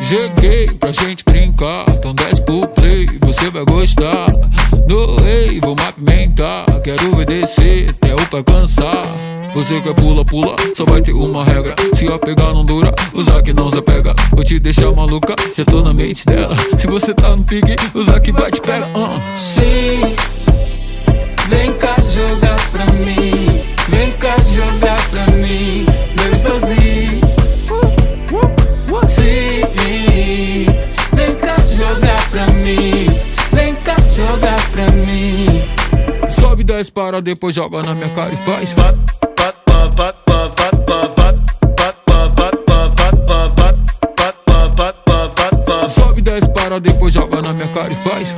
Cheguei pra gente brincar, então desce pro play, você vai gostar. No rei, vou apimentar, quero ver descer até o pé cansar. Você quer pula, pula, só vai ter uma regra. Se a pegar não dura, usar que não se pega. Vou te deixar maluca, já tô na mente dela. Se você tá no pique, usar que vai te pega. Sim, vem cá jogar pra mim. Vem cá jogar pra mim, meu sozinho. Sim, vem cá jogar pra mim. Vem cá jogar pra mim. Sobe 10 para, depois joga na minha cara e faz. Sobe 10 para, depois joga na minha cara e faz.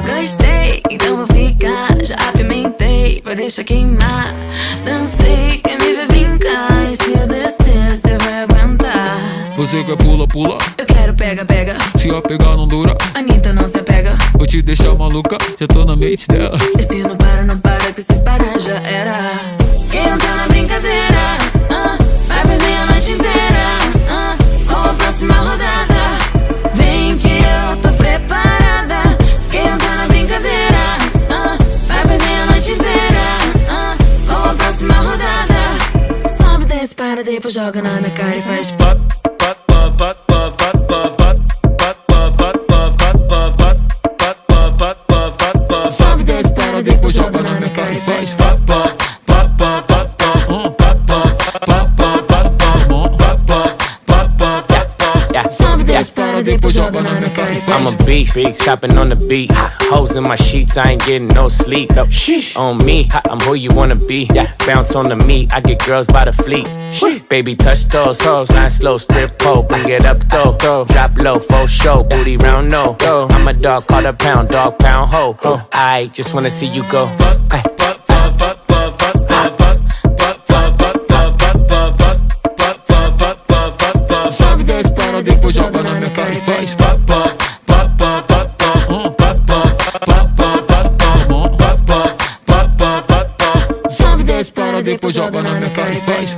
Gostei, então vou ficar. Já apimentei, vai deixar queimar. Dancei, quer me ver brincar. E se eu descer, cê vai aguentar. Você quer pula, pula, eu quero pega, pega. Se a pegar não dura, Anitta não se apega. vou te deixar maluca, já tô na mente dela. E se não para, não para, que se parar já era. Quem entra na brincadeira, vai perder a noite inteira, com a próxima rodada. Vem que eu tô preparada. Quem entra na brincadeira, vai perder a noite inteira, com a próxima rodada. Sobe, desce, para, depois joga na minha cara e faz Sobe 10 para, depois joga na minha cara e faz. Sobe 10 para, depois joga na minha cara e faz. I'm a beast, chopping on the beat. Hoes in my sheets, I ain't getting no sleep. On me, I'm who you wanna be. Bounce on the meat, I get girls by the fleet. Baby, touch those hoes, line slow, strip pole, bring it up though. Drop low, full show, booty round no. I'm a dog, call a pound, dog pound ho. I just wanna see you go. Sobe 10 para, depois joga na minha cara e faz. Sobe 10 para, depois joga na minha cara e faz.